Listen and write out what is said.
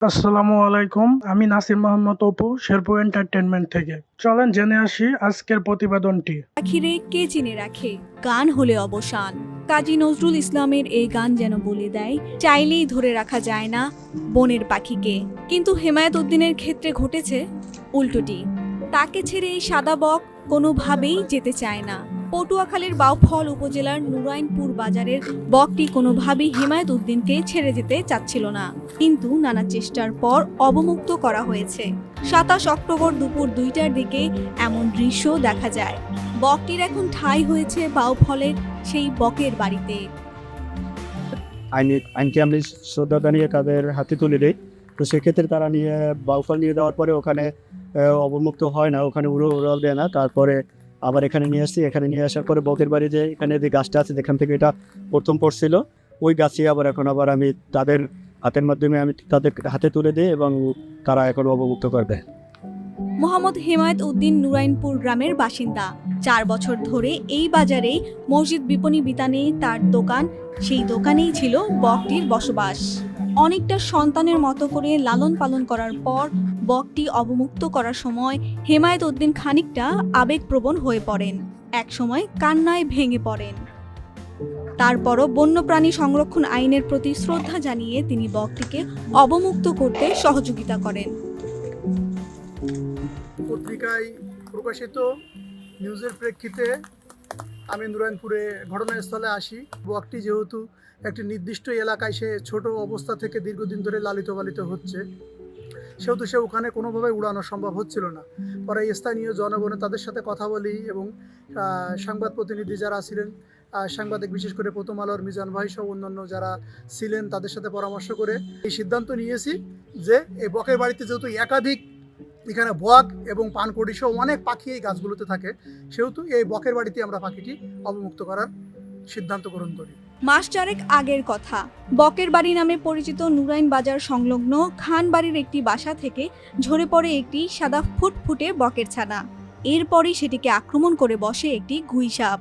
আসসালামু আলাইকুম। আমি নাসির মোহাম্মদ অপু, শেরপুর এন্টারটেইনমেন্ট থেকে। চলেন জেনে আসি আজকের প্রতিবেদনটি। আখিরে কে চিনে রাখে, গান হলে অবসান। কাজী নজরুল ইসলামের এই গান যেন বলে দেয়, চাইলেই ধরে রাখা যায় না বনের পাখিকে। কিন্তু হেমায়েত উদ্দিনের ক্ষেত্রে ঘটেছে উল্টোটি। তাকে ছেড়ে এই সাদা বক কোনোভাবেই যেতে চায় না। পটুয়াখালীর বাউফল উপজেলার নুরাইনপুর বাজারের বকটি কোনোভাবেই হেমায়েত উদ্দিনকে ছেড়ে যেতে চাচ্ছিল না, কিন্তু নানা চেষ্টার পর অবমুক্ত করা হয়েছে। ২৭ অক্টোবর দুপুর ২টার দিকে এমন দৃশ্য দেখা যায়। বকটির এখন ঠাঁই হয়েছে বাউফলের সেই বকের বাড়িতে। আইনকে আমি শ্রদ্ধা জানিয়ে তাদের হাতে তুলে দিই। তো সেক্ষেত্রে তারা নিয়ে বাউফল নিয়ে যাওয়ার পরে ওখানে অবমুক্ত হয় না, ওখানে উড়াল দেয় না। তারপরে আবার এখানে নিয়ে আসছি। এখানে নিয়ে আসার পরে বকের বাড়ি যে এখানে যে গাছটা আছে যেখান থেকে এটা প্রথম পড়ছিল, ওই গাছই আবার আমি তাদের হাতের মাধ্যমে আমি তাদের হাতে তুলে দিই এবং তারা এখন অবমুক্ত করবে। মোহাম্মদ হেমায়েত উদ্দিন নুরাইনপুর গ্রামের বাসিন্দা। ৪ বছর ধরে এই বাজারেই মসজিদ বিপণী বিতানে তার দোকান। সেই দোকানেই ছিল বকটির বসবাস। অনেকটা সন্তানের মতো করে লালন পালন করার পর বকটি অবমুক্ত করার সময় হেমায়েত উদ্দিন খানিকটা আবেগপ্রবণ হয়ে পড়েন। একসময় কান্নায় ভেঙে পড়েন। তারপরও বন্যপ্রাণী সংরক্ষণ আইনের প্রতি শ্রদ্ধা জানিয়ে তিনি বকটিকে অবমুক্ত করতে সহযোগিতা করেন। পত্রিকায় প্রকাশিত নিউজের প্রেক্ষিতে আমি নুরাইনপুরে ঘটনাস্থলে আসি। বকটি যেহেতু একটি নির্দিষ্ট এলাকায় সে ছোট অবস্থা থেকে দীর্ঘদিন ধরে লালিত পালিত হচ্ছে, সেহেতু সে ওখানে কোনোভাবে উড়ানো সম্ভব হচ্ছিল না। পরে স্থানীয় জনগণ তাদের সাথে কথা বলি এবং সংবাদ প্রতিনিধি যারা ছিলেন, সাংবাদিক বিশেষ করে প্রথম আলোর মিজান ভাই সহ অন্যান্য যারা ছিলেন, তাদের সাথে পরামর্শ করে এই সিদ্ধান্ত নিয়েছি যে এই বকের বাড়িতে যেহেতু একাধিক এখানে বক এবং পানকড়ি সহ অনেক পাখি এই গাছগুলোতে থাকে, সেহেতু এই বকের বাড়িতে আমরা পাখিটি অবমুক্ত করার সিদ্ধান্ত গ্রহণ করি। মাস চারেক আগের কথা। বকের বাড়ি নামে পরিচিত নুরাইন বাজার সংলগ্ন খান বাড়ির একটি বাসা থেকে ঝরে পড়ে একটি সাদা ফুটফুটে বকের ছানা। এরপরই সেটিকে আক্রমণ করে বসে একটি গুই সাপ।